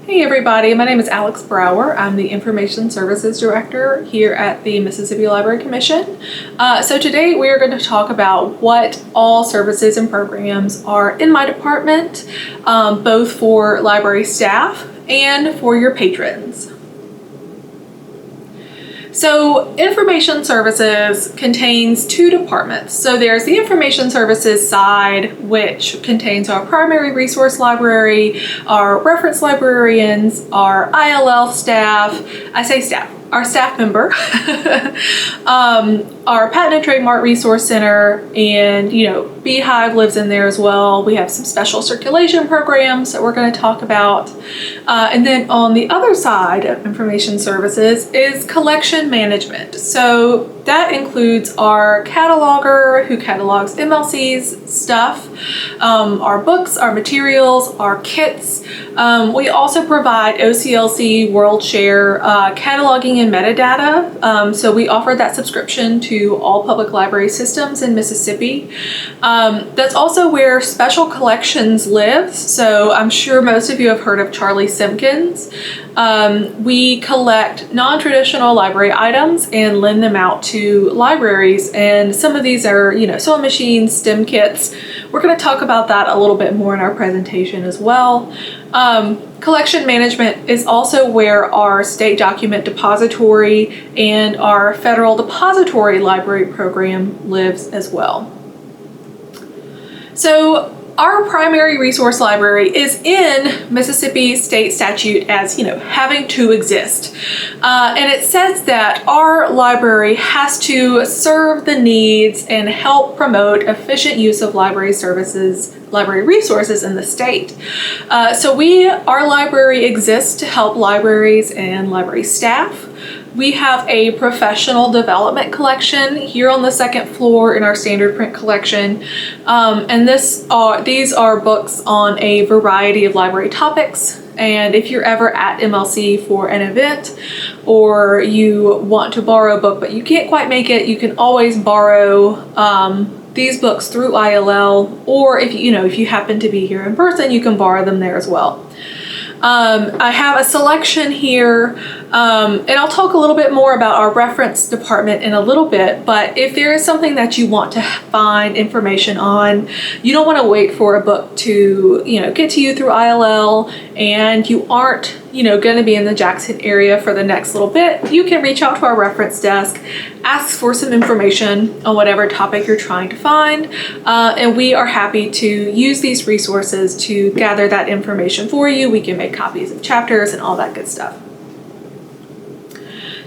Hey everybody, my name is Alex Brower. I'm the Information Services Director here at the Mississippi Library Commission. So today we are going to talk about what all services and programs are in my department, both for library staff and for your patrons. So Information Services contains two departments. So there's the Information Services side, which contains our primary resource library, our reference librarians, our ILL staff, I say staff, our staff member, our Patent and Trademark Resource Center, and Beehive lives in there as well. We have some special circulation programs that we're going to talk about. And then on the other side of Information Services is collection management. So that includes our cataloger who catalogs MLC's stuff, our books, our materials, our kits. We also provide OCLC World Share cataloging and metadata. So we offer that subscription to all public library systems in Mississippi. That's also where Special Collections lives. So I'm sure most of you have heard of Charlie Simpkins. We collect non-traditional library items and lend them out to libraries, and some of these are, sewing machines, STEM kits. We're going to talk about that a little bit more in our presentation as well. Collection management is also where our state document depository and our federal depository library program lives as well. So our primary resource library is in Mississippi state statute as, having to exist. And it says that our library has to serve the needs and help promote efficient use of library services, library resources in the state. So our library exists to help libraries and library staff. We have a professional development collection here on the second floor in our standard print collection. And these are books on a variety of library topics. And if you're ever at MLC for an event or you want to borrow a book but you can't quite make it, you can always borrow these books through ILL, or if you happen to be here in person, you can borrow them there as well. I have a selection here, and I'll talk a little bit more about our reference department in a little bit, but if there is something that you want to find information on, you don't want to wait for a book to, get to you through ILL, and you aren't, going to be in the Jackson area for the next little bit, you can reach out to our reference desk, ask for some information on whatever topic you're trying to find, and we are happy to use these resources to gather that information for you. We can make copies of chapters and all that good stuff.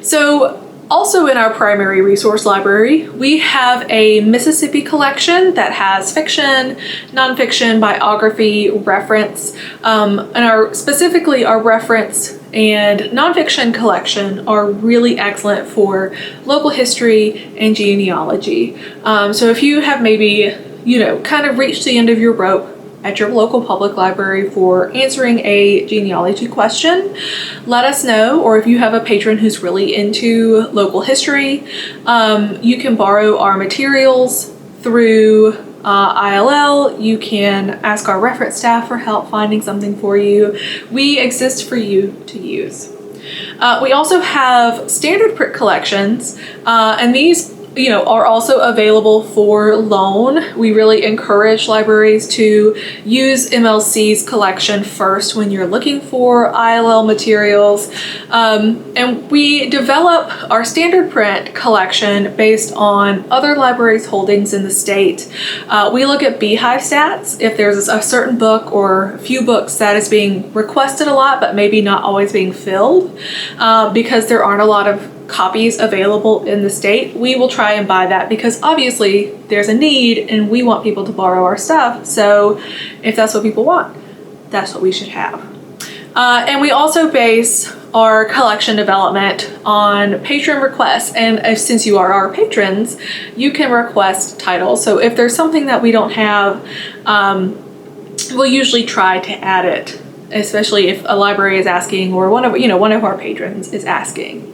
So also in our primary resource library, we have a Mississippi collection that has fiction, nonfiction, biography, reference, and specifically our reference and nonfiction collection are really excellent for local history and genealogy. So if you have maybe, kind of reached the end of your rope at your local public library for answering a genealogy question, let us know. Or if you have a patron who's really into local history, you can borrow our materials through ILL. You can ask our reference staff for help finding something for you. We exist for you to use. We also have standard print collections, and these are also available for loan. We really encourage libraries to use MLC's collection first when you're looking for ILL materials. And we develop our standard print collection based on other libraries' holdings in the state. We look at Beehive stats. If there's a certain book or a few books that is being requested a lot, but maybe not always being filled, because there aren't a lot of copies available in the state, we will try and buy that because obviously there's a need and we want people to borrow our stuff. So if that's what people want, that's what we should have. And we also base our collection development on patron requests. And since you are our patrons, you can request titles. So if there's something that we don't have, we'll usually try to add it, especially if a library is asking or one of our patrons is asking.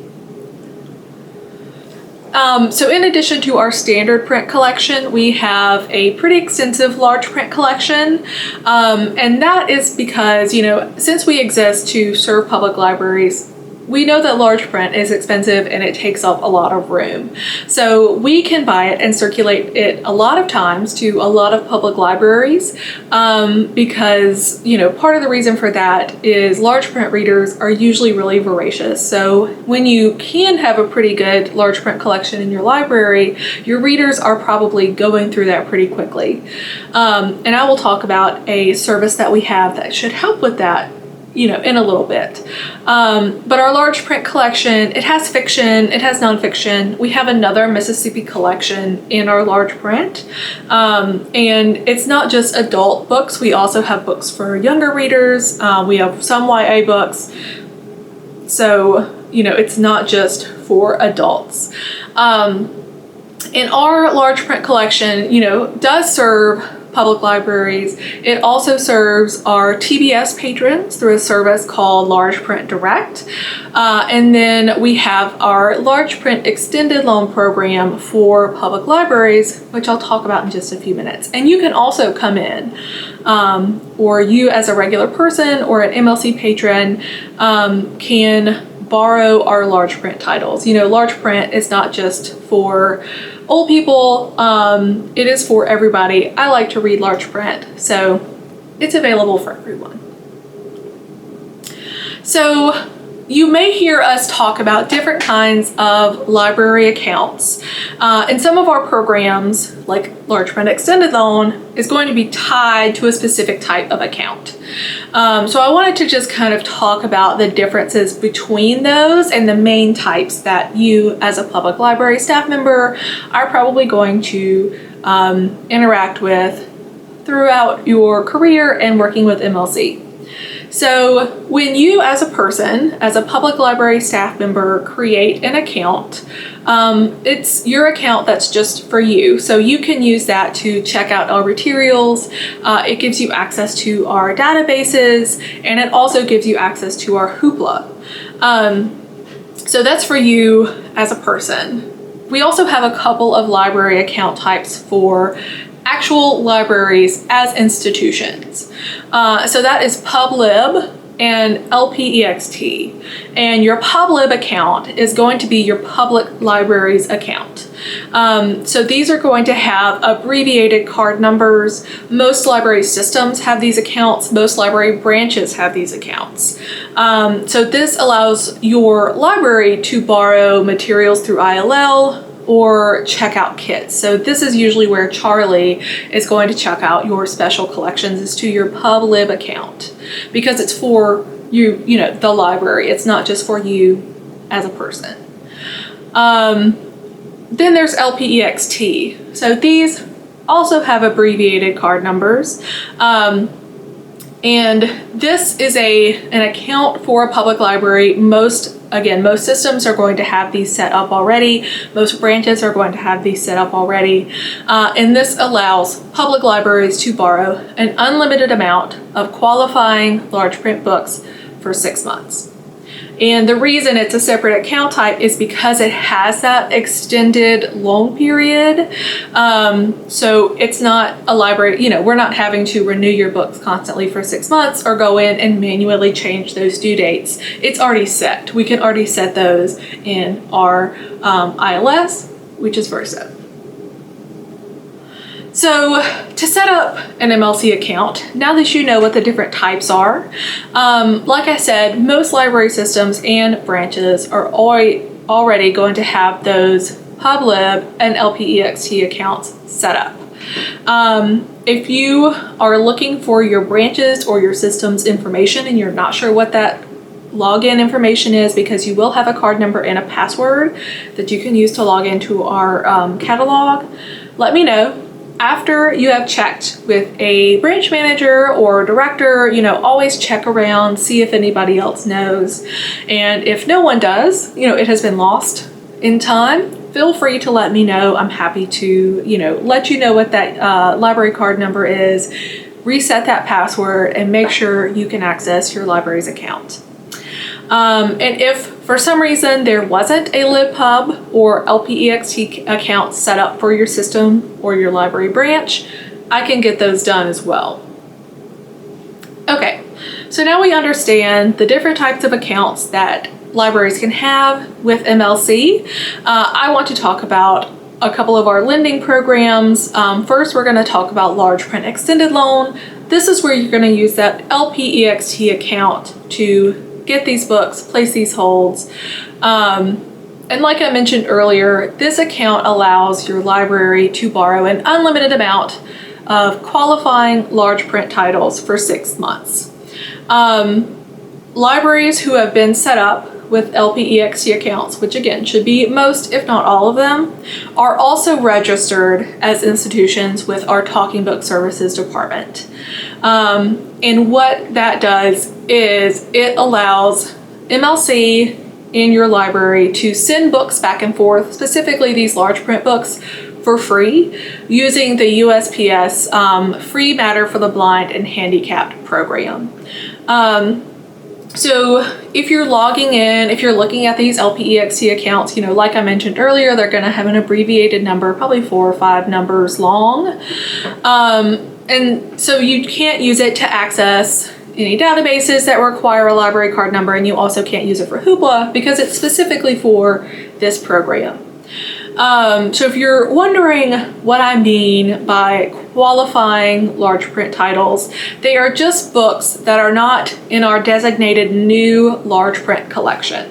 So in addition to our standard print collection, we have a pretty extensive large print collection. And that is because, since we exist to serve public libraries, we know that large print is expensive and it takes up a lot of room. So we can buy it and circulate it a lot of times to a lot of public libraries because, part of the reason for that is large print readers are usually really voracious. So when you can have a pretty good large print collection in your library, your readers are probably going through that pretty quickly. And I will talk about a service that we have that should help with that in a little bit. But our large print collection, it has fiction, it has nonfiction. We have another Mississippi collection in our large print. And it's not just adult books. We also have books for younger readers. We have some YA books. So, it's not just for adults. And our large print collection, does serve public libraries. It also serves our TBS patrons through a service called Large Print Direct. And then we have our large print extended loan program for public libraries, which I'll talk about in just a few minutes. And you can also come in, or you as a regular person or an MLC patron can borrow our large print titles. Large print is not just for old people, it is for everybody. I like to read large print, so it's available for everyone. So you may hear us talk about different kinds of library accounts. And some of our programs, like Large Print Extended Loan, is going to be tied to a specific type of account. So I wanted to just kind of talk about the differences between those and the main types that you as a public library staff member are probably going to interact with throughout your career and working with MLC. So when you as a person, as a public library staff member, create an account, it's your account that's just for you. So you can use that to check out our materials. It gives you access to our databases, and it also gives you access to our Hoopla. So that's for you as a person. We also have a couple of library account types for actual libraries as institutions. So that is PubLib and LPEXT. And your PubLib account is going to be your public library's account. So these are going to have abbreviated card numbers. Most library systems have these accounts. Most library branches have these accounts. So this allows your library to borrow materials through ILL or check out kits. So this is usually where Charlie is going to check out your special collections, is to your PubLib account, because it's for you, the library. It's not just for you as a person. Then there's LPEXT. So these also have abbreviated card numbers. And this is an account for a public library. Most systems are going to have these set up already. Most branches are going to have these set up already. And this allows public libraries to borrow an unlimited amount of qualifying large print books for 6 months. And the reason it's a separate account type is because it has that extended loan period. So it's not a library, we're not having to renew your books constantly for 6 months or go in and manually change those due dates. It's already set. We can already set those in our ILS, which is Versa. So to set up an MLC account, now that you know what the different types are, like I said, most library systems and branches are already going to have those PubLib and LPEXT accounts set up. If you are looking for your branches or your system's information and you're not sure what that login information is, because you will have a card number and a password that you can use to log into our catalog, let me know. After you have checked with a branch manager or director, always check around, see if anybody else knows. And if no one does, it has been lost in time, feel free to let me know. I'm happy to, let you know what that library card number is, reset that password, and make sure you can access your library's account. And if for some reason there wasn't a libpub or LPEXT account set up for your system or your library branch, I can get those done as well. Okay, so now we understand the different types of accounts that libraries can have with MLC. I want to talk about a couple of our lending programs. First, we're going to talk about large print extended loan. This is where you're going to use that LPEXT account to get these books, place these holds. And like I mentioned earlier, this account allows your library to borrow an unlimited amount of qualifying large print titles for 6 months. Libraries who have been set up with LPEXT accounts, which again should be most if not all of them, are also registered as institutions with our Talking Book Services department. And what that does is it allows MLC in your library to send books back and forth, specifically these large print books, for free using the USPS Free Matter for the Blind and Handicapped program. So if you're logging in, if you're looking at these LPEXT accounts, like I mentioned earlier, they're going to have an abbreviated number, probably 4 or 5 numbers long. And so you can't use it to access any databases that require a library card number, and you also can't use it for Hoopla because it's specifically for this program. So if you're wondering what I mean by qualifying large print titles, they are just books that are not in our designated new large print collection.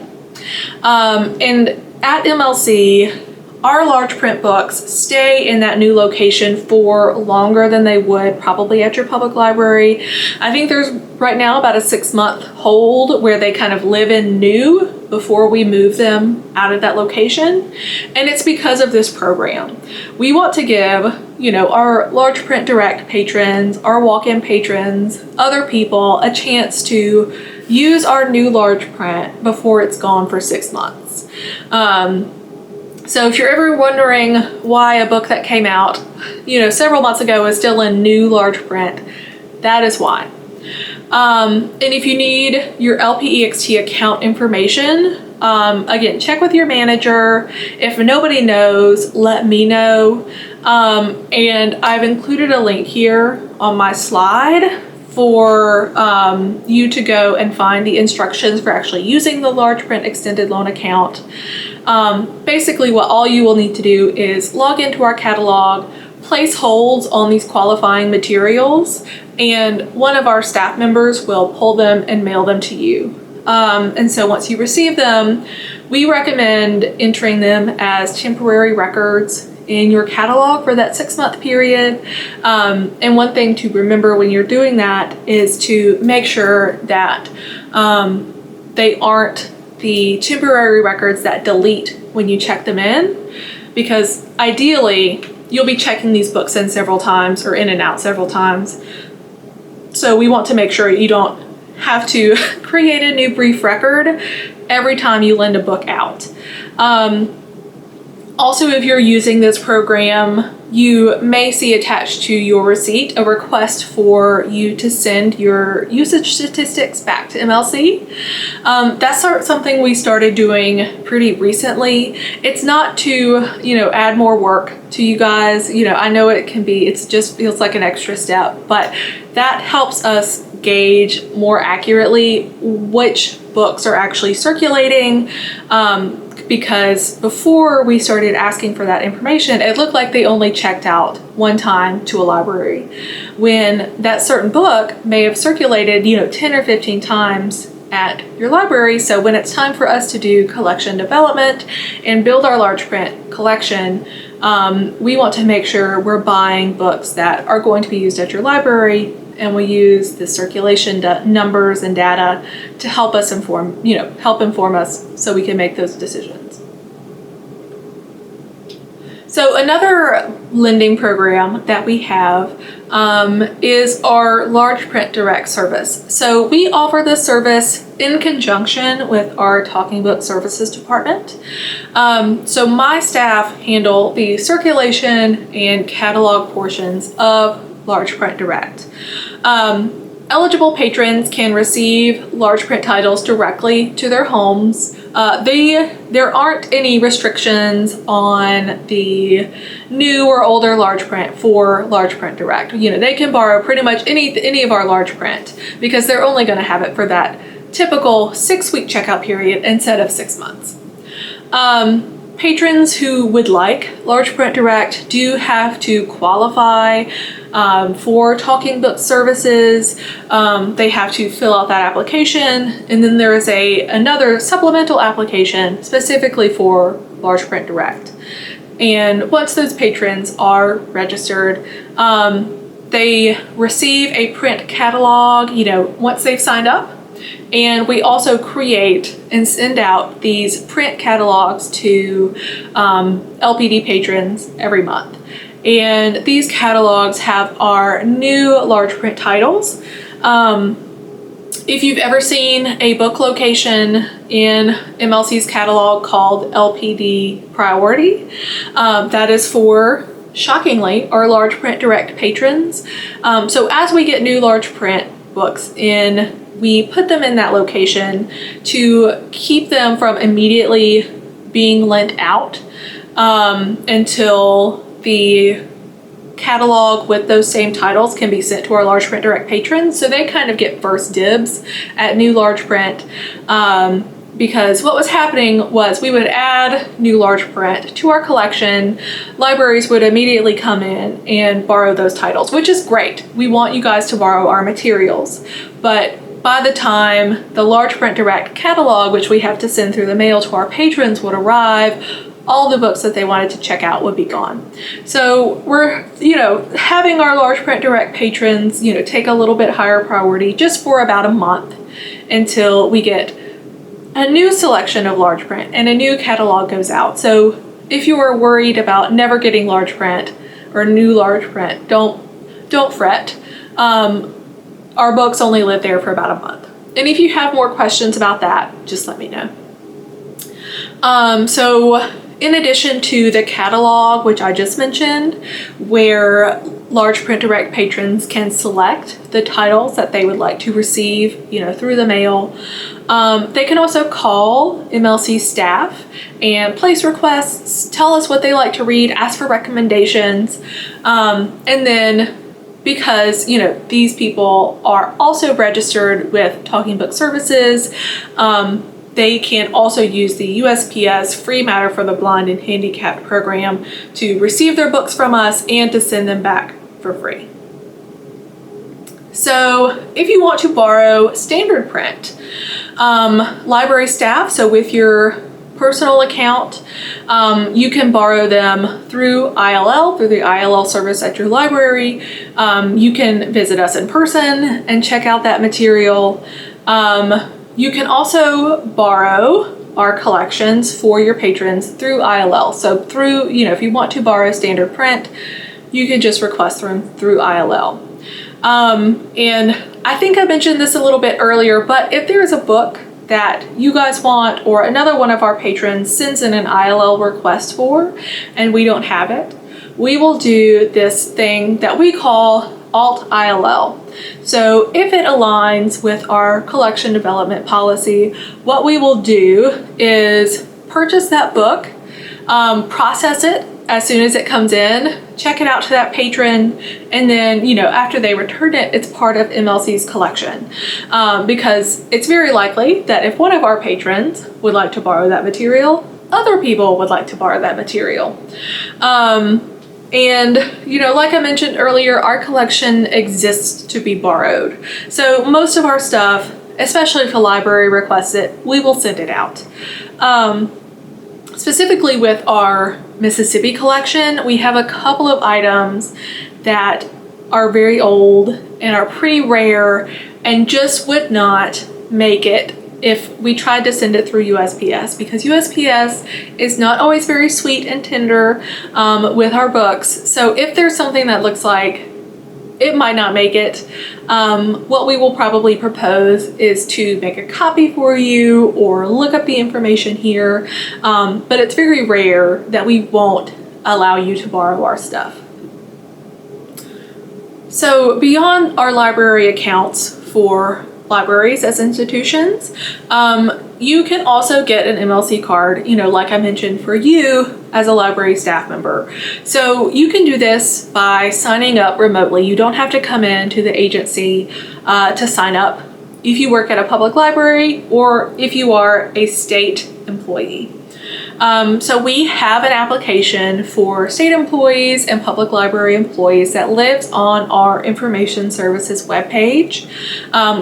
And at MLC, our large print books stay in that new location for longer than they would probably at your public library. I think there's right now about a 6-month hold where they kind of live in new before we move them out of that location. And it's because of this program. We want to give, our large print direct patrons, our walk-in patrons, other people a chance to use our new large print before it's gone for 6 months. So if you're ever wondering why a book that came out, several months ago is still in new large print, that is why. And if you need your LPEXT account information, again, check with your manager. If nobody knows, let me know. And I've included a link here on my slide for you to go and find the instructions for actually using the large print extended loan account. Basically, what all you will need to do is log into our catalog, place holds on these qualifying materials, and one of our staff members will pull them and mail them to you. And so once you receive them, we recommend entering them as temporary records in your catalog for that 6-month period. And one thing to remember when you're doing that is to make sure that they aren't the temporary records that delete when you check them in, because ideally you'll be checking these books in several times or in and out several times. So we want to make sure you don't have to create a new brief record every time you lend a book out. Also, if you're using this program, you may see attached to your receipt a request for you to send your usage statistics back to MLC. That's something we started doing pretty recently. It's not to, add more work to you guys. I know it just feels like an extra step, but that helps us gauge more accurately which books are actually circulating. Because before we started asking for that information, it looked like they only checked out one time to a library, when that certain book may have circulated, 10 or 15 times at your library. So when it's time for us to do collection development and build our large print collection, we want to make sure we're buying books that are going to be used at your library, and we use the circulation numbers and data to help us inform us so we can make those decisions. So another lending program that we have is our large print direct service. So we offer this service in conjunction with our Talking Book Services department. So my staff handle the circulation and catalog portions of large print direct. eligible patrons can receive large print titles directly to their homes. There aren't any restrictions on the new or older large print for large print direct. They can borrow pretty much any of our large print because they're only going to have it for that typical 6-week checkout period instead of 6 months. Patrons who would like large print direct do have to qualify for Talking Book services. They have to fill out that application, and then there is another supplemental application specifically for large print direct. And once those patrons are registered, they receive a print catalog, once they've signed up. And we also create and send out these print catalogs to LPD patrons every month. And these catalogs have our new large print titles. If you've ever seen a book location in MLC's catalog called LPD Priority, that is for, shockingly, our large print direct patrons. So as we get new large print books in, we put them in that location to keep them from immediately being lent out until the catalog with those same titles can be sent to our large print direct patrons. So they kind of get first dibs at new large print because what was happening was we would add new large print to our collection. Libraries would immediately come in and borrow those titles, which is great. We want you guys to borrow our materials. But by the time the large print direct catalog, which we have to send through the mail to our patrons, would arrive, all the books that they wanted to check out would be gone. So we're, having our large print direct patrons, take a little bit higher priority just for about a month until we get a new selection of large print and a new catalog goes out. So if you are worried about never getting large print or new large print, don't fret. Our books only live there for about a month. And if you have more questions about that, just let me know. So in addition to the catalog, which I just mentioned, where large print direct patrons can select the titles that they would like to receive, through the mail, they can also call MLC staff and place requests, tell us what they like to read, ask for recommendations, and then because, these people are also registered with Talking Book Services, they can also use the USPS Free Matter for the Blind and Handicapped program to receive their books from us and to send them back for free. So if you want to borrow standard print, library staff, so with your personal account, you can borrow them through ILL, through the ILL service at your library. You can visit us in person and check out that material. You can also borrow our collections for your patrons through ILL. So through, if you want to borrow standard print, you can just request them through ILL. And I think I mentioned this a little bit earlier, but if there is a book that you guys want or another one of our patrons sends in an ILL request for and we don't have it, we will do this thing that we call Alt ILL. So if it aligns with our collection development policy, what we will do is purchase that book, process it as soon as it comes in, check it out to that patron, and then, after they return it, it's part of MLC's collection. Because it's very likely that if one of our patrons would like to borrow that material, other people would like to borrow that material. And, like I mentioned earlier, our collection exists to be borrowed. So most of our stuff, especially if a library requests it, we will send it out. Specifically with our Mississippi collection, we have a couple of items that are very old and are pretty rare and just would not make it if we tried to send it through USPS, because USPS is not always very sweet and tender with our books. So if there's something that looks like it might not make it, what we will probably propose is to make a copy for you or look up the information here. But it's very rare that we won't allow you to borrow our stuff. So beyond our library accounts for libraries as institutions. You can also get an MLC card, like I mentioned, for you as a library staff member. So you can do this by signing up remotely. You don't have to come in to the agency to sign up if you work at a public library or if you are a state employee. So we have an application for state employees and public library employees that lives on our information services webpage.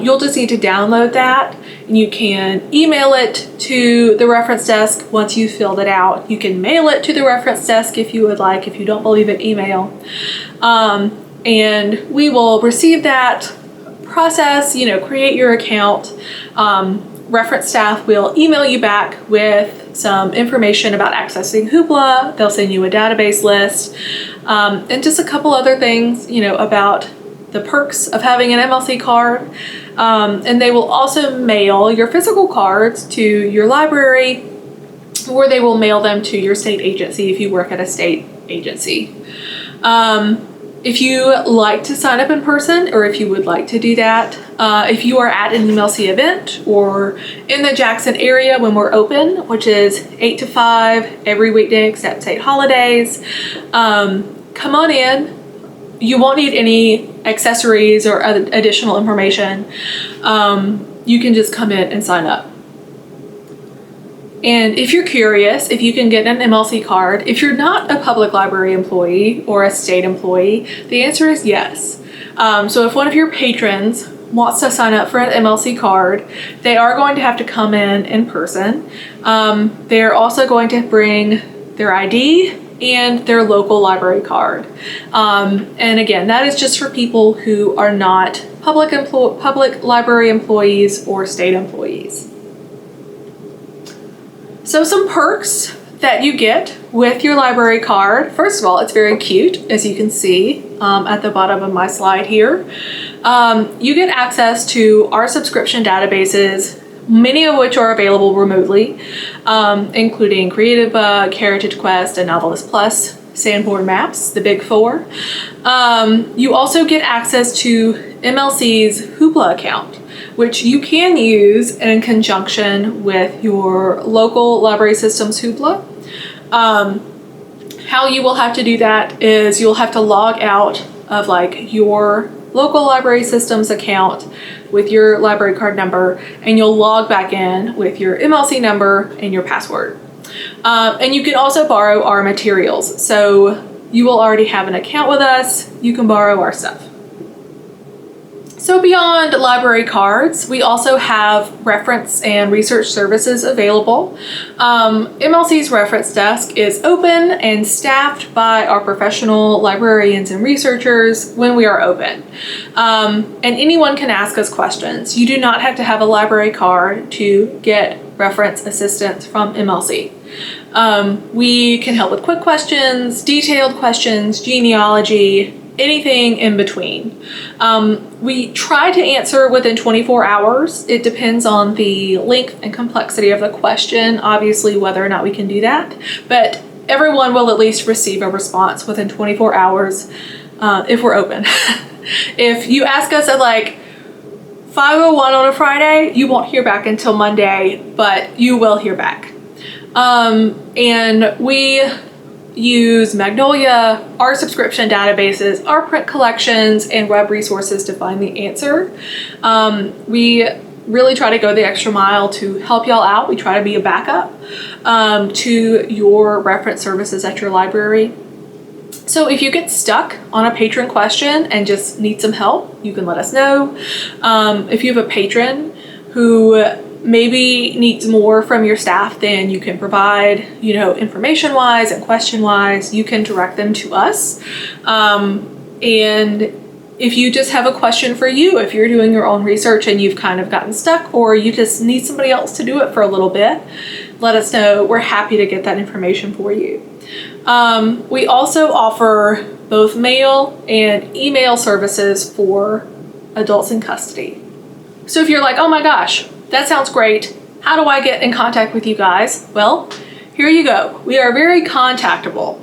You'll just need to download that, and you can email it to the reference desk once you've filled it out. You can mail it to the reference desk if you would like, if you don't believe in email. And we will receive that, process, create your account. Reference staff will email you back with some information about accessing Hoopla. They'll send you a database list and just a couple other things, about the perks of having an MLC card. And they will also mail your physical cards to your library, or they will mail them to your state agency if you work at a state agency. If you like to sign up in person, or if you would like to do that, if you are at an MLC event or in the Jackson area when we're open, which is 8 to 5 every weekday except state holidays, come on in. You won't need any accessories or additional information. You can just come in and sign up. And if you're curious if you can get an MLC card, if you're not a public library employee or a state employee, the answer is yes. So if one of your patrons wants to sign up for an MLC card, they are going to have to come in person. They're also going to bring their ID and their local library card. And again, that is just for people who are not public library employees or state employees. So some perks that you get with your library card. First of all, it's very cute, as you can see at the bottom of my slide here. You get access to our subscription databases, many of which are available remotely, including CreativeBug, Heritage Quest, and Novelist Plus, Sanborn Maps, the big four. You also get access to MLC's Hoopla account, which you can use in conjunction with your local library system's Hoopla. How you will have to do that is you'll have to log out of your local library systems account with your library card number, and you'll log back in with your MLC number and your password. And you can also borrow our materials. So you will already have an account with us. You can borrow our stuff. So beyond library cards, we also have reference and research services available. MLC's reference desk is open and staffed by our professional librarians and researchers when we are open. And anyone can ask us questions. You do not have to have a library card to get reference assistance from MLC. We can help with quick questions, detailed questions, genealogy, anything in between. We try to answer within 24 hours. It depends on the length and complexity of the question, obviously, whether or not we can do that. But everyone will at least receive a response within 24 hours if we're open. If you ask us at 5:01 on a Friday, you won't hear back until Monday, but you will hear back. And we use Magnolia, our subscription databases, our print collections, and web resources to find the answer. We really try to go the extra mile to help y'all out. We try to be a backup to your reference services at your library. So if you get stuck on a patron question and just need some help, you can let us know. If you have a patron who maybe needs more from your staff than you can provide, information-wise and question-wise, you can direct them to us. And if you just have a question for you, if you're doing your own research and you've kind of gotten stuck, or you just need somebody else to do it for a little bit, let us know. We're happy to get that information for you. We also offer both mail and email services for adults in custody. So if you're like, oh my gosh, that sounds great, how do I get in contact with you guys? Well, here you go. We are very contactable.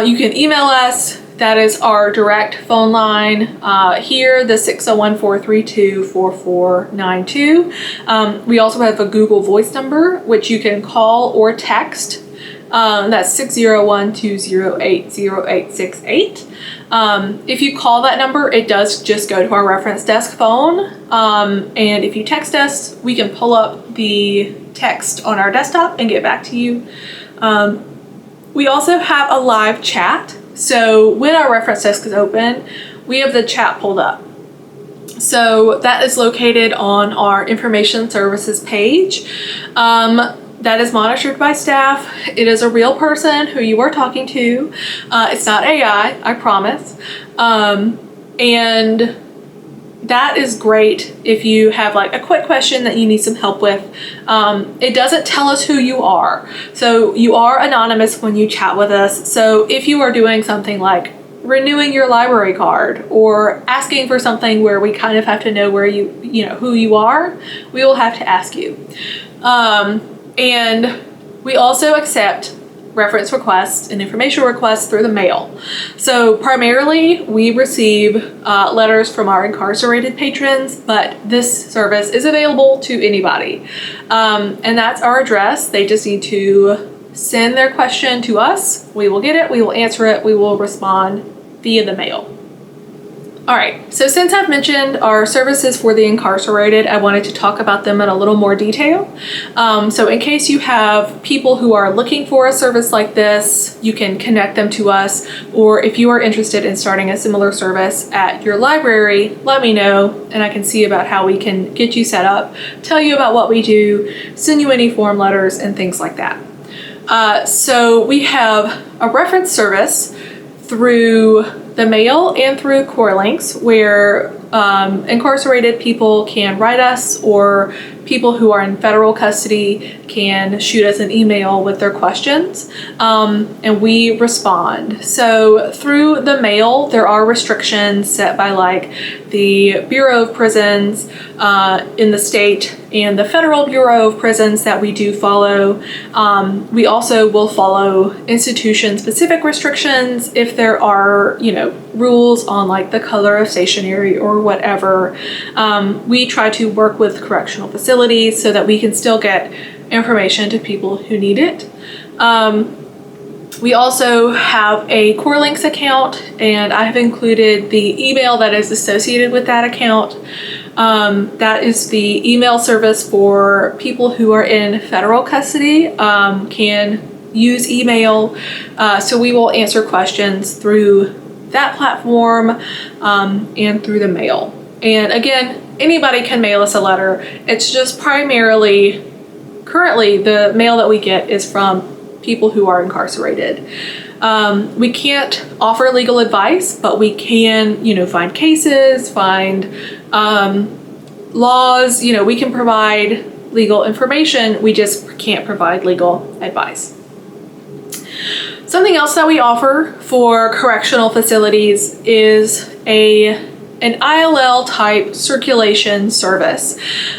You can email us, That is our direct phone line here, the 601-432-4492. We also have a Google Voice number, which you can call or text. That's 601-208-0868. If you call that number, it does just go to our reference desk phone. And if you text us, we can pull up the text on our desktop and get back to you. We also have a live chat. So when our reference desk is open, we have the chat pulled up. So that is located on our information services page. That is monitored by staff. It is a real person who you are talking to. It's not AI, I promise. And that is great if you have like a quick question that you need some help with. It doesn't tell us who you are. So you are anonymous when you chat with us. So if you are doing something like renewing your library card or asking for something where we kind of have to know where you know who you are, we will have to ask you. And we also accept reference requests and information requests through the mail. So primarily we receive letters from our incarcerated patrons, but this service is available to anybody. And that's our address. They just need to send their question to us. We will get it, we will answer it, we will respond via the mail. All right, so since I've mentioned our services for the incarcerated, I wanted to talk about them in a little more detail. So in case you have people who are looking for a service like this, you can connect them to us. Or if you are interested in starting a similar service at your library, let me know and I can see about how we can get you set up, tell you about what we do, send you any form letters and things like that. So we have a reference service through the mail and through core links where incarcerated people can write us, or people who are in federal custody can shoot us an email with their questions, and we respond. So through the mail, there are restrictions set by like the Bureau of Prisons in the state and the Federal Bureau of Prisons that we do follow. We also will follow institution-specific restrictions if there are, rules on like the color of stationery or whatever. We try to work with correctional facilities so that we can still get information to people who need it. We also have a Core Links account, and I have included the email that is associated with that account. That is the email service for people who are in federal custody, can use email. So we will answer questions through that platform and through the mail. And again, anybody can mail us a letter. It's just primarily, currently, the mail that we get is from people who are incarcerated. We can't offer legal advice, but we can, find cases, find laws, we can provide legal information. We just can't provide legal advice. Something else that we offer for correctional facilities is an ILL type circulation service.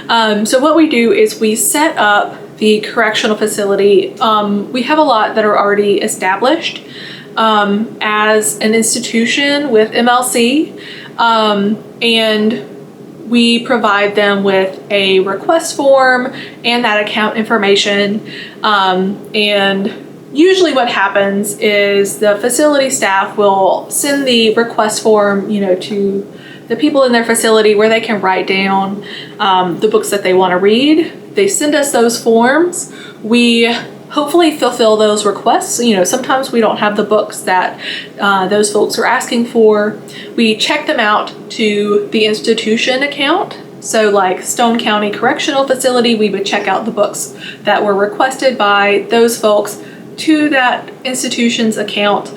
So what we do is we set up the correctional facility. We have a lot that are already established as an institution with MLC, and we provide them with a request form and that account information. And usually what happens is the facility staff will send the request form, to the people in their facility where they can write down the books that they want to read. They send us those forms. We hopefully fulfill those requests. Sometimes we don't have the books that those folks are asking for. We check them out to the institution account. So like Stone County Correctional Facility, we would check out the books that were requested by those folks to that institution's account.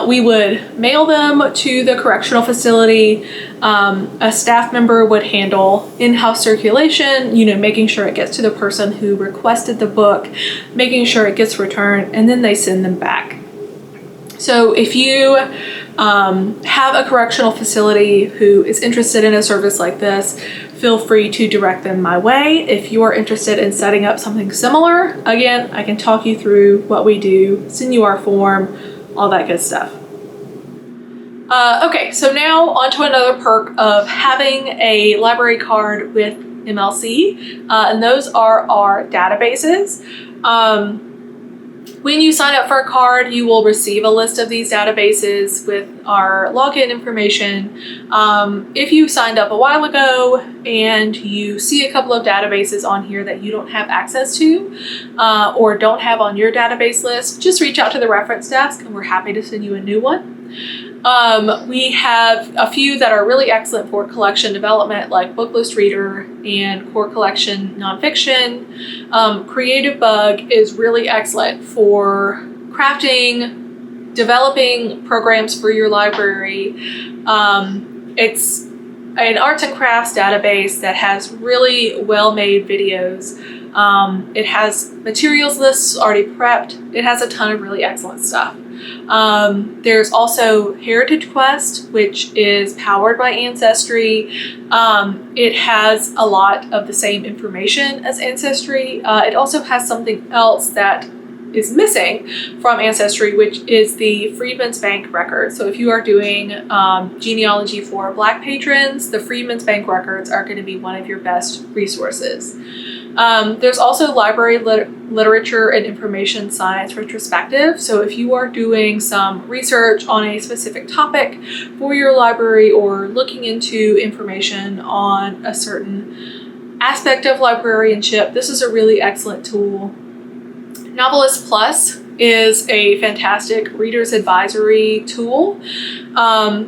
We would mail them to the correctional facility. A staff member would handle in-house circulation, making sure it gets to the person who requested the book, making sure it gets returned, and then they send them back. So if you have a correctional facility who is interested in a service like this, feel free to direct them my way. If you are interested in setting up something similar, again, I can talk you through what we do, send you our form, all that good stuff. Okay, so now on to another perk of having a library card with MLC, and those are our databases. When you sign up for a card, you will receive a list of these databases with our login information. If you signed up a while ago and you see a couple of databases on here that you don't have access to or don't have on your database list, just reach out to the reference desk and we're happy to send you a new one. We have a few that are really excellent for collection development, like Booklist Reader and Core Collection Nonfiction. Creative Bug is really excellent for crafting, developing programs for your library. It's an arts and crafts database that has really well-made videos. It has materials lists already prepped. It has a ton of really excellent stuff. There's also Heritage Quest, which is powered by Ancestry. It has a lot of the same information as Ancestry. It also has something else that is missing from Ancestry, which is the Freedmen's Bank record. So if you are doing genealogy for Black patrons, the Freedmen's Bank records are going to be one of your best resources. There's also library literature and information science retrospective. So if you are doing some research on a specific topic for your library or looking into information on a certain aspect of librarianship, this is a really excellent tool. Novelist Plus is a fantastic reader's advisory tool.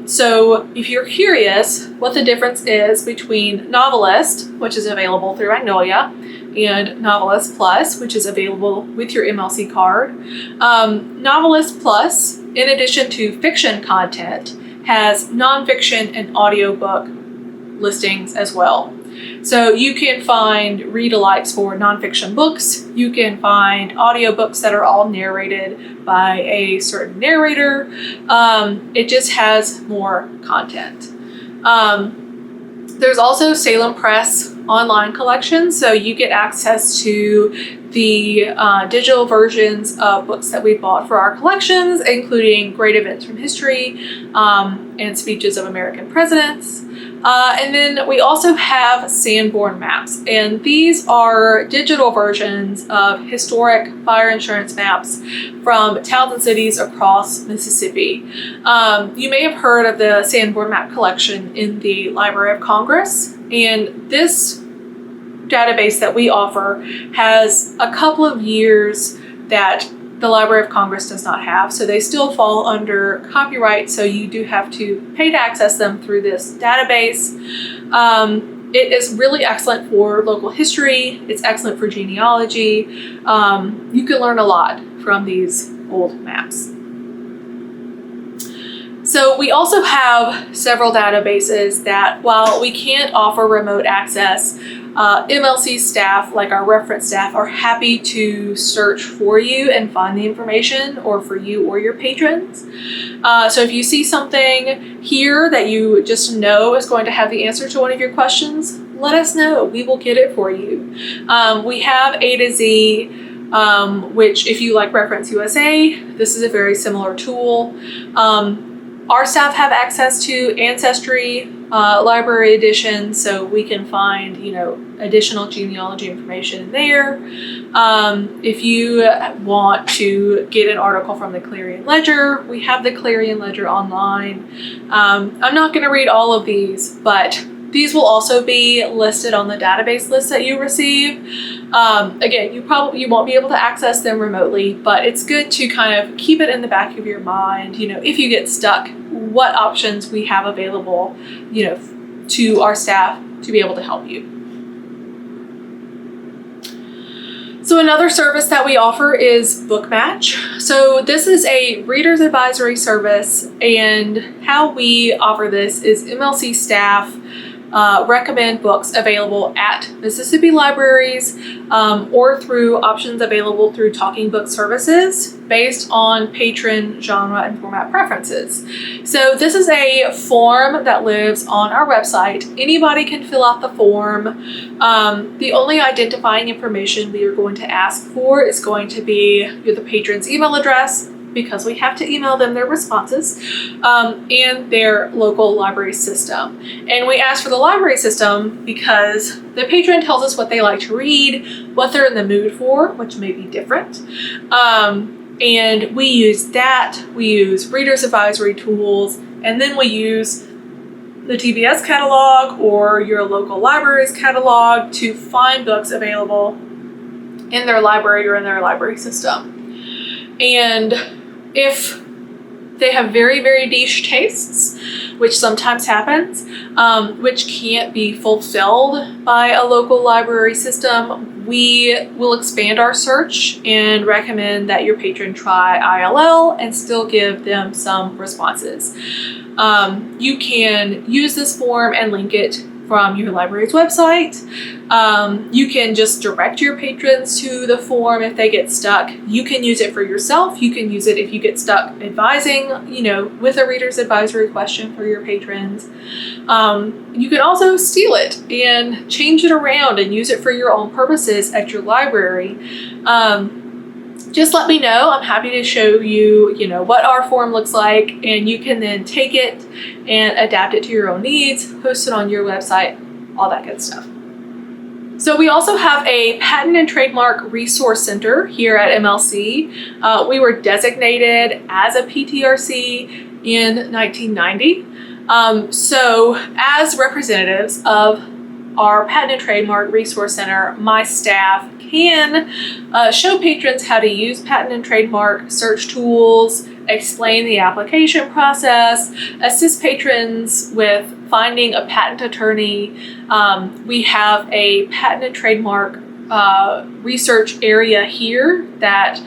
So if you're curious what the difference is between Novelist, which is available through Magnolia, and Novelist Plus, which is available with your MLC card. Novelist Plus, in addition to fiction content, has nonfiction and audiobook listings as well. So you can find read-alikes for nonfiction books. You can find audiobooks that are all narrated by a certain narrator. It just has more content. There's also Salem Press online collection, so you get access to the digital versions of books that we bought for our collections, including Great Events from History and Speeches of American Presidents. And then we also have Sanborn maps, and these are digital versions of historic fire insurance maps from towns and cities across Mississippi. You may have heard of the Sanborn map collection in the Library of Congress, and this database that we offer has a couple of years that the Library of Congress does not have, so they still fall under copyright, so you do have to pay to access them through this database. It is really excellent for local history. It's excellent for genealogy. You can learn a lot from these old maps. So we also have several databases that, while we can't offer remote access, MLC staff, like our reference staff, are happy to search for you and find the information, or for you or your patrons. So if you see something here that you just know is going to have the answer to one of your questions, let us know. We will get it for you. We have A to Z, which, if you like Reference USA, this is a very similar tool. Our staff have access to Ancestry library edition, so we can find, additional genealogy information there. If you want to get an article from the Clarion Ledger, we have the Clarion Ledger online. I'm not going to read all of these, but these will also be listed on the database list that you receive. Again, you won't be able to access them remotely, but it's good to kind of keep it in the back of your mind, if you get stuck, what options we have available, to our staff to be able to help you. So another service that we offer is Bookmatch. So this is a reader's advisory service, and how we offer this is MLC staff recommend books available at Mississippi libraries or through options available through Talking Book Services based on patron, genre, and format preferences. So this is a form that lives on our website. Anybody can fill out the form. The only identifying information we are going to ask for is going to be the patron's email address, because we have to email them their responses, and their local library system. And we ask for the library system because the patron tells us what they like to read, what they're in the mood for, which may be different. And we use that. We use readers advisory tools, and then we use the TBS catalog or your local library's catalog to find books available in their library or in their library system. And if they have very, very niche tastes, which sometimes happens, which can't be fulfilled by a local library system, we will expand our search and recommend that your patron try ILL and still give them some responses. You can use this form and link it from your library's website. You can just direct your patrons to the form if they get stuck. You can use it for yourself. You can use it if you get stuck advising, with a reader's advisory question for your patrons. You can also steal it and change it around and use it for your own purposes at your library. Just let me know. I'm happy to show you, what our form looks like, and you can then take it and adapt it to your own needs, post it on your website, all that good stuff. So we also have a Patent and Trademark Resource Center here at MLC. We were designated as a PTRC in 1990. So as representatives of our Patent and Trademark Resource Center, my staff can show patrons how to use patent and trademark search tools, explain the application process, assist patrons with finding a patent attorney. We have a patent and trademark research area here that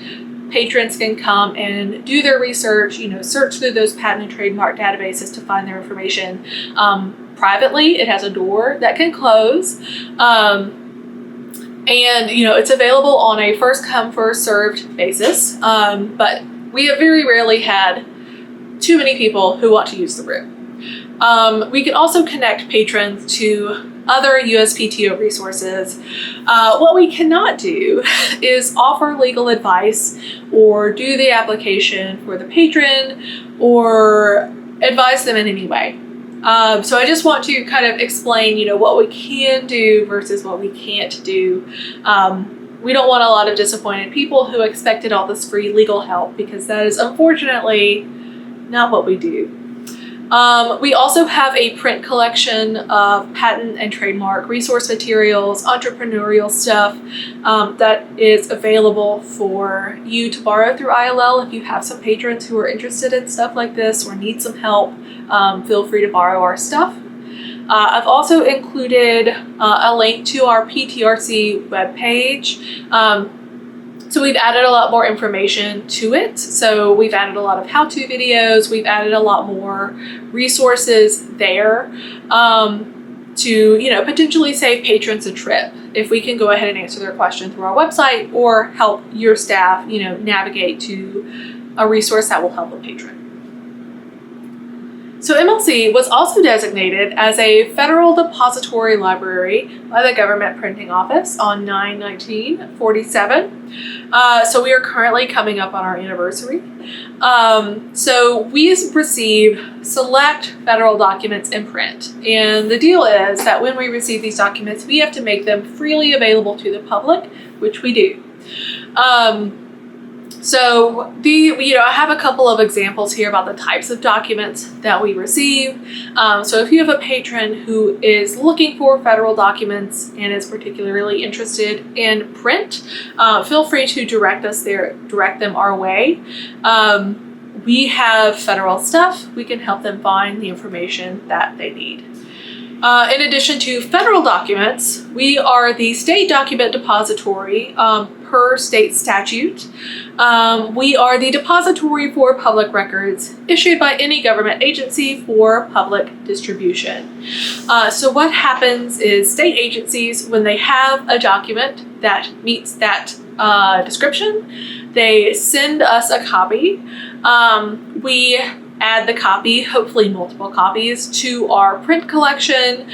patrons can come and do their research, search through those patent and trademark databases to find their information. Privately, it has a door that can close. And, it's available on a first come, first served basis. But we have very rarely had too many people who want to use the room. We can also connect patrons to other USPTO resources. What we cannot do is offer legal advice or do the application for the patron or advise them in any way. So I just want to kind of explain, what we can do versus what we can't do. We don't want a lot of disappointed people who expected all this free legal help, because that is unfortunately not what we do. We also have a print collection of patent and trademark resource materials, entrepreneurial stuff that is available for you to borrow through ILL. If you have some patrons who are interested in stuff like this or need some help, feel free to borrow our stuff. I've also included a link to our PTRC webpage. So we've added a lot more information to it. So we've added a lot of how-to videos. We've added a lot more resources there to, potentially save patrons a trip if we can go ahead and answer their question through our website or help your staff, navigate to a resource that will help a patron. So MLC was also designated as a federal depository library by the Government Printing Office on 9/19/47. So we are currently coming up on our anniversary. So we receive select federal documents in print. And the deal is that when we receive these documents, we have to make them freely available to the public, which we do. So I have a couple of examples here about the types of documents that we receive. So if you have a patron who is looking for federal documents and is particularly interested in print, feel free to direct them our way. We have federal stuff. We can help them find the information that they need. In addition to federal documents, we are the state document depository per state statute. We are the depository for public records issued by any government agency for public distribution. So what happens is state agencies, when they have a document that meets that description, they send us a copy. We add the copy, hopefully multiple copies, to our print collection.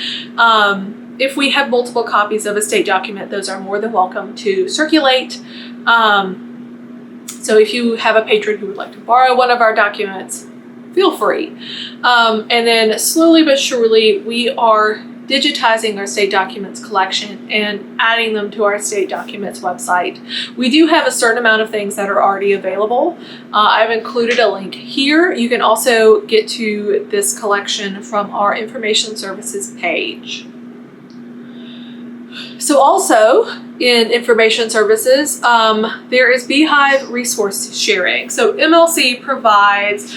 If we have multiple copies of a state document, those are more than welcome to circulate. So if you have a patron who would like to borrow one of our documents, feel free. And then slowly but surely, we are digitizing our state documents collection and adding them to our state documents website. We do have a certain amount of things that are already available. I've included a link here. You can also get to this collection from our information services page. So also in information services, there is Beehive resource sharing. So MLC provides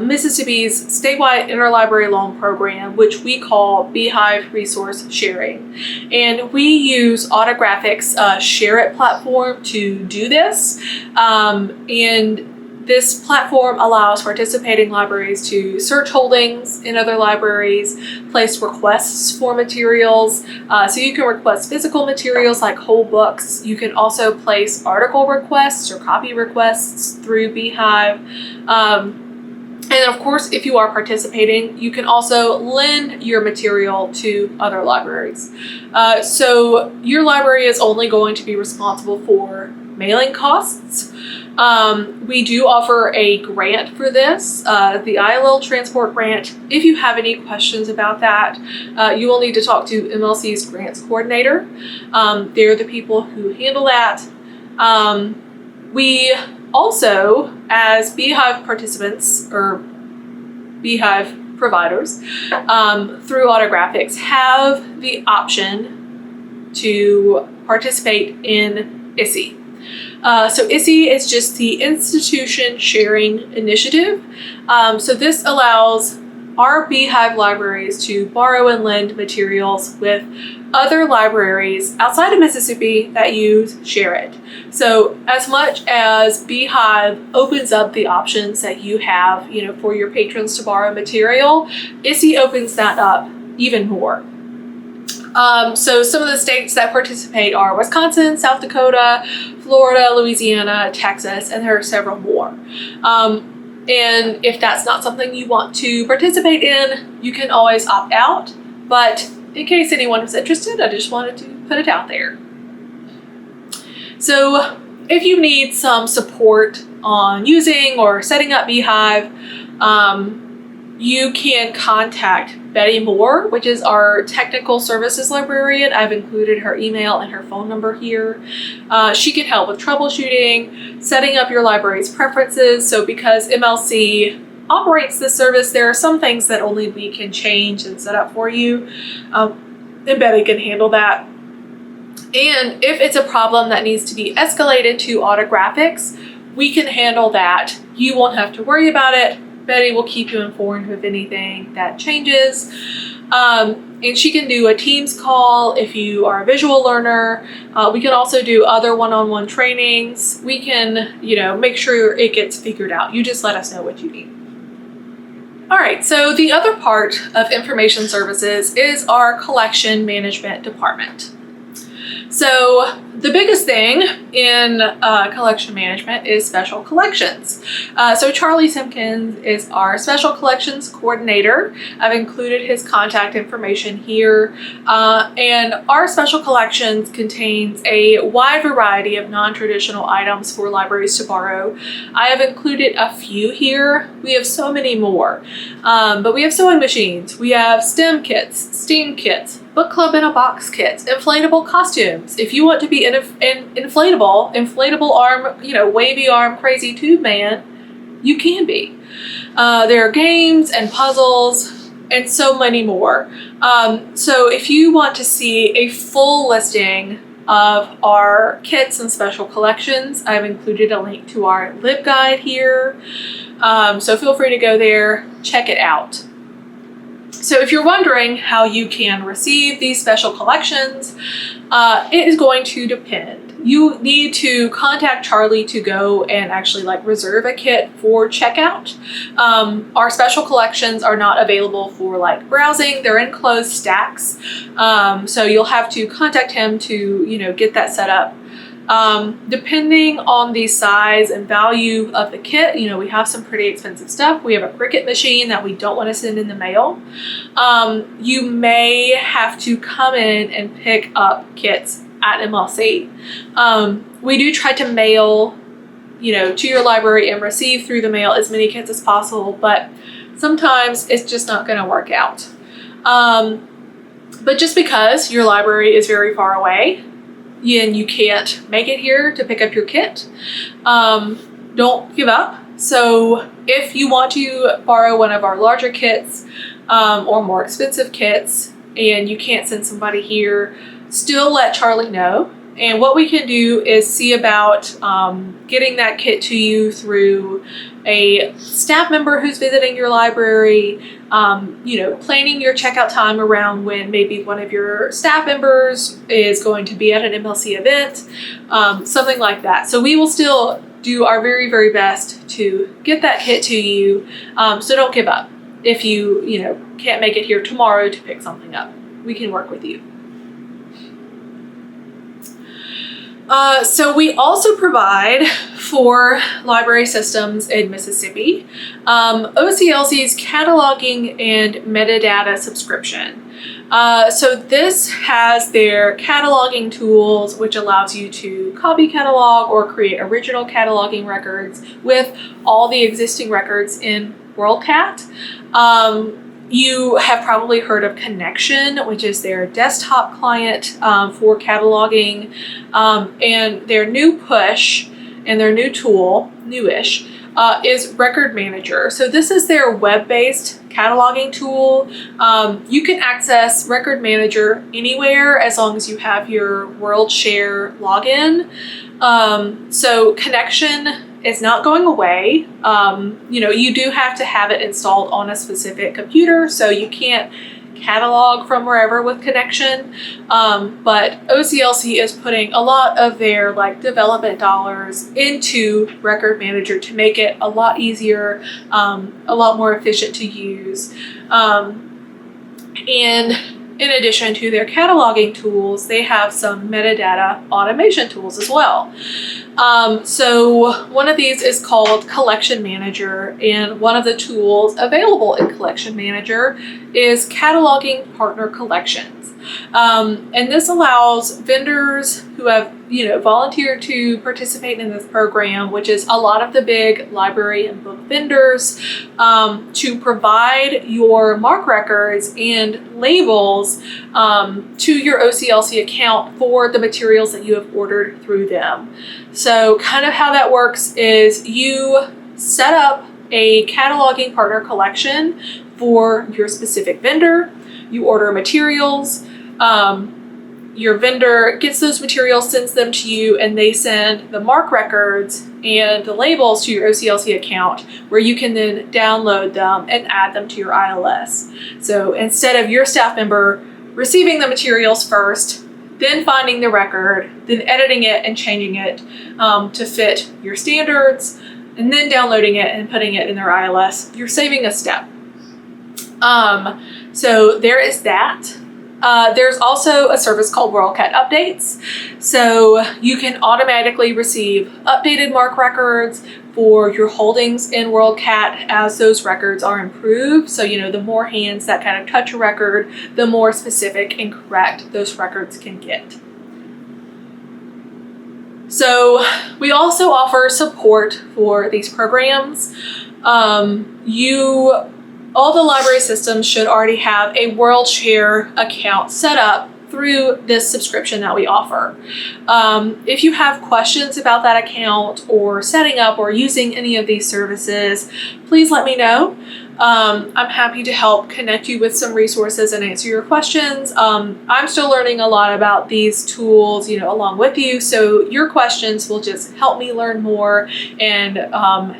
Mississippi's statewide interlibrary loan program, which we call Beehive resource sharing. And we use Autographic's Share It platform to do this. And this platform allows participating libraries to search holdings in other libraries, place requests for materials. So you can request physical materials like whole books. You can also place article requests or copy requests through Beehive. And of course, if you are participating, you can also lend your material to other libraries. So your library is only going to be responsible for mailing costs. We do offer a grant for this, the ILL Transport Grant. If you have any questions about that, you will need to talk to MLC's grants coordinator. They're the people who handle that. We also, as Beehive participants or Beehive providers, through Autographics, have the option to participate in ISSE. So ISSE is just the Institution Sharing Initiative. So this allows our Beehive libraries to borrow and lend materials with other libraries outside of Mississippi that use Share It. So as much as Beehive opens up the options that you have, for your patrons to borrow material, ISSE opens that up even more. So some of the states that participate are Wisconsin, South Dakota, Florida, Louisiana, Texas, and there are several more. And if that's not something you want to participate in, you can always opt out. But in case anyone was interested, I just wanted to put it out there. So if you need some support on using or setting up Beehive, you can contact Betty Moore, which is our technical services librarian. I've included her email and her phone number here. She can help with troubleshooting, setting up your library's preferences. So because MLC operates this service, there are some things that only we can change and set up for you. And Betty can handle that. And if it's a problem that needs to be escalated to Autographics, we can handle that. You won't have to worry about it. Betty will keep you informed of anything that changes. And she can do a Teams call if you are a visual learner. We can also do other one-on-one trainings. We can, make sure it gets figured out. You just let us know what you need. All right, so the other part of information services is our collection management department. So the biggest thing in collection management is special collections. So Charlie Simpkins is our special collections coordinator. I've included his contact information here. And our special collections contains a wide variety of non-traditional items for libraries to borrow. I have included a few here. We have so many more. But we have sewing machines. We have STEM kits, STEAM kits, book club in a box kits, inflatable costumes. If you want to be an inflatable arm, wavy arm, crazy tube man, you can be. There are games and puzzles and so many more. So if you want to see a full listing of our kits and special collections, I've included a link to our LibGuide here. So feel free to go there, check it out. So if you're wondering how you can receive these special collections, it is going to depend. You need to contact Charlie to go and actually reserve a kit for checkout. Our special collections are not available for browsing. They're in closed stacks. So you'll have to contact him to, get that set up. Depending on the size and value of the kit, we have some pretty expensive stuff. We have a Cricut machine that we don't want to send in the mail. You may have to come in and pick up kits at MLC. We do try to mail to your library and receive through the mail as many kits as possible, but sometimes it's just not going to work out. But just because your library is very far away and you can't make it here to pick up your kit, don't give up. So if you want to borrow one of our larger kits or more expensive kits and you can't send somebody here, still let Charlie know. And what we can do is see about getting that kit to you through a staff member who's visiting your library, planning your checkout time around when maybe one of your staff members is going to be at an MLC event, something like that. So we will still do our very, very best to get that kit to you. So don't give up. If you, can't make it here tomorrow to pick something up, we can work with you. So we also provide for library systems in Mississippi, OCLC's cataloging and metadata subscription. So this has their cataloging tools, which allows you to copy catalog or create original cataloging records with all the existing records in WorldCat. You have probably heard of Connection, which is their desktop client for cataloging, and their new push and their new tool, newish, is Record Manager. So this is their web-based cataloging tool. You can access Record Manager anywhere as long as you have your WorldShare login. So Connection is not going away. You do have to have it installed on a specific computer, so you can't catalog from wherever with Connection. But OCLC is putting a lot of their development dollars into Record Manager to make it a lot easier, a lot more efficient to use. And in addition to their cataloging tools, they have some metadata automation tools as well. So one of these is called Collection Manager, and one of the tools available in Collection Manager is Cataloging Partner Collections. And this allows vendors who have volunteered to participate in this program, which is a lot of the big library and book vendors, to provide your MARC records and labels to your OCLC account for the materials that you have ordered through them. So kind of how that works is you set up a cataloging partner collection for your specific vendor. You order materials. Your vendor gets those materials, sends them to you, and they send the MARC records and the labels to your OCLC account, where you can then download them and add them to your ILS. So instead of your staff member receiving the materials first, then finding the record, then editing it and changing it to fit your standards, and then downloading it and putting it in their ILS, you're saving a step. So there is that. There's also a service called WorldCat Updates. So you can automatically receive updated MARC records for your holdings in WorldCat as those records are improved. So, the more hands that kind of touch a record, the more specific and correct those records can get. So we also offer support for these programs. All the library systems should already have a WorldShare account set up through this subscription that we offer. If you have questions about that account or setting up or using any of these services, please let me know. I'm happy to help connect you with some resources and answer your questions. I'm still learning a lot about these tools, along with you. So your questions will just help me learn more and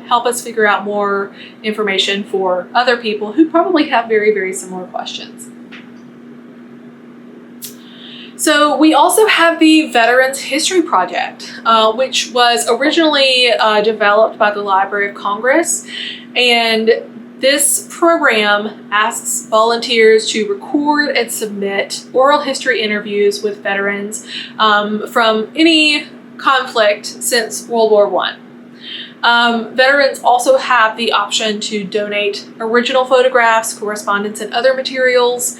help us figure out more information for other people who probably have very, very similar questions. So we also have the Veterans History Project, which was originally developed by the Library of Congress, and this program asks volunteers to record and submit oral history interviews with veterans from any conflict since World War I. Veterans also have the option to donate original photographs, correspondence, and other materials.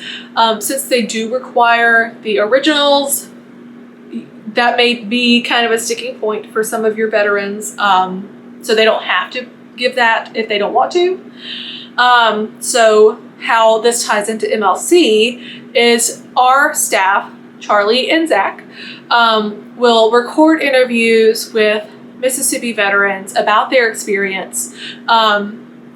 Since they do require the originals, that may be kind of a sticking point for some of your veterans, so they don't have to give that if they don't want to. So how this ties into MLC is our staff, Charlie and Zach, will record interviews with Mississippi veterans about their experience.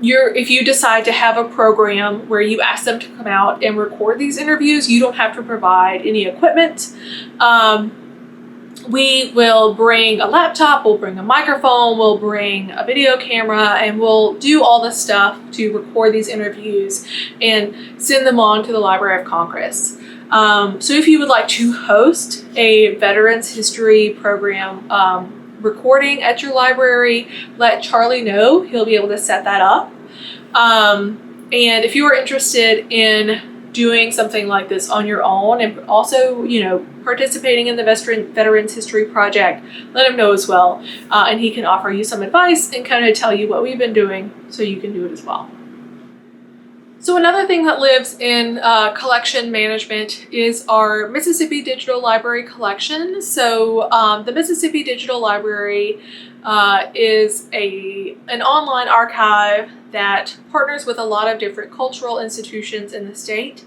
If you decide to have a program where you ask them to come out and record these interviews, you don't have to provide any equipment. We will bring a laptop, we'll bring a microphone, we'll bring a video camera, and we'll do all the stuff to record these interviews and send them on to the Library of Congress. So if you would like to host a Veterans History program recording at your library, let Charlie know. He'll be able to set that up. And if you are interested in doing something like this on your own and also, participating in the Veterans History Project, let him know as well. And he can offer you some advice and kind of tell you what we've been doing so you can do it as well. So another thing that lives in collection management is our Mississippi Digital Library collection. So the Mississippi Digital Library is an online archive that partners with a lot of different cultural institutions in the state,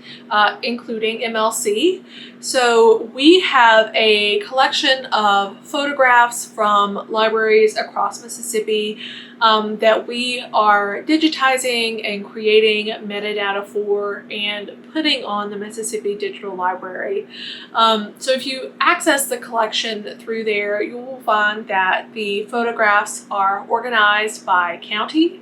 including MLC. So we have a collection of photographs from libraries across Mississippi that we are digitizing and creating metadata for and putting on the Mississippi Digital Library. So if you access the collection through there, you will find that the photographs are organized by county.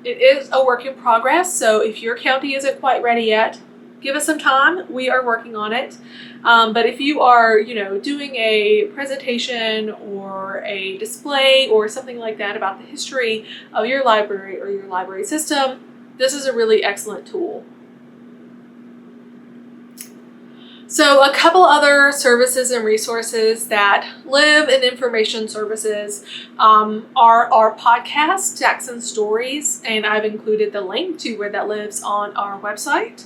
It is a work in progress, so if your county isn't quite ready yet, give us some time. We are working on it. But if you are, doing a presentation or a display or something like that about the history of your library or your library system, this is a really excellent tool. So a couple other services and resources that live in information services are our podcast, Jackson Stories, and I've included the link to where that lives on our website.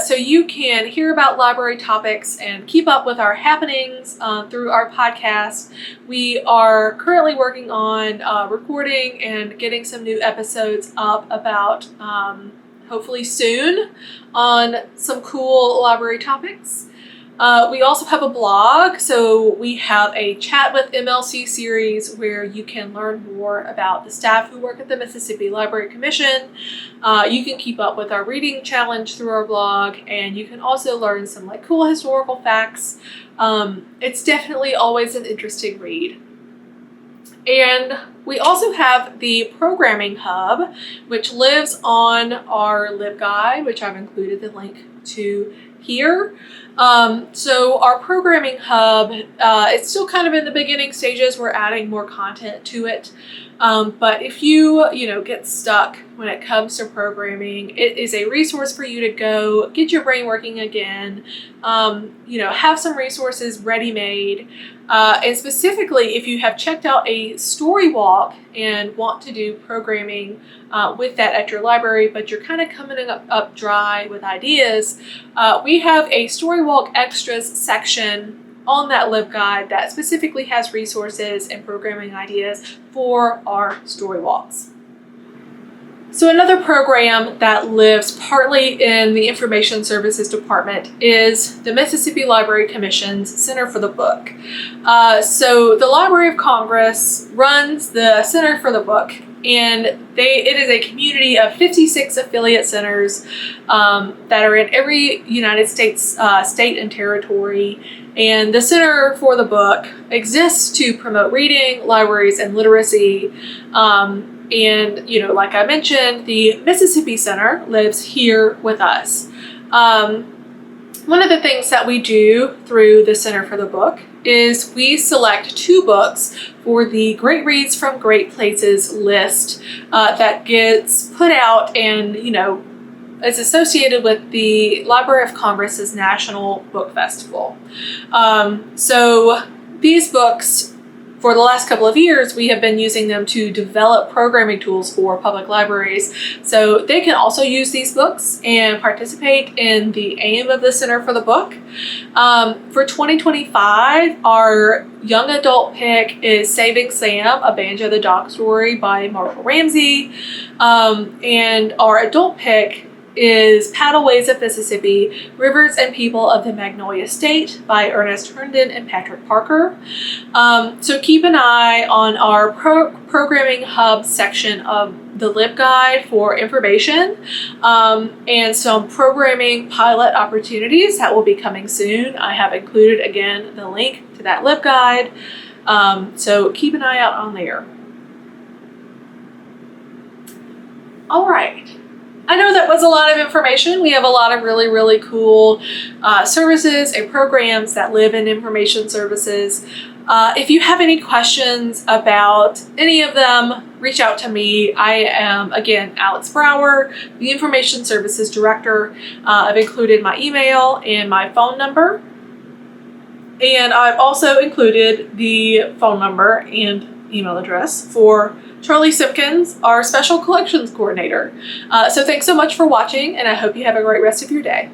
So you can hear about library topics and keep up with our happenings through our podcast. We are currently working on recording and getting some new episodes up about hopefully soon on some cool library topics. We also have a blog, so we have a Chat with MLC series where you can learn more about the staff who work at the Mississippi Library Commission. You can keep up with our reading challenge through our blog, and you can also learn some cool historical facts. It's definitely always an interesting read. And we also have the Programming Hub, which lives on our LibGuide, which I've included the link to here. So our Programming Hub, it's still kind of in the beginning stages. We're adding more content to it. But if you, get stuck when it comes to programming, it is a resource for you to go get your brain working again. Have some resources ready-made. And specifically, if you have checked out a story walk and want to do programming with that at your library, but you're kind of coming up dry with ideas, we have a story walk extras section on that LibGuide that specifically has resources and programming ideas for our story walks. So another program that lives partly in the Information Services Department is the Mississippi Library Commission's Center for the Book. So the Library of Congress runs the Center for the Book, and it is a community of 56 affiliate centers that are in every United States state and territory. And the Center for the Book exists to promote reading, libraries, and literacy. And, like I mentioned, the Mississippi Center lives here with us. One of the things that we do through the Center for the Book is we select 2 books for the Great Reads from Great Places list that gets put out and, is associated with the Library of Congress's National Book Festival. So these books for the last couple of years, we have been using them to develop programming tools for public libraries. So they can also use these books and participate in the aim of the Center for the Book. For 2025, our young adult pick is Saving Sam, A Banjo the Dog Story by Marshall Ramsey. And our adult pick is Paddleways of Mississippi, Rivers and People of the Magnolia State by Ernest Herndon and Patrick Parker. So keep an eye on our Programming Hub section of the LibGuide for information and some programming pilot opportunities that will be coming soon. I have included, again, the link to that LibGuide. So keep an eye out on there. All right. I know that was a lot of information. We have a lot of really, really cool services and programs that live in information services. If you have any questions about any of them, reach out to me. I am, again, Alex Brower, the Information Services Director. I've included my email and my phone number. And I've also included the phone number and email address for Charlie Simpkins, our Special Collections Coordinator. So thanks so much for watching, and I hope you have a great rest of your day.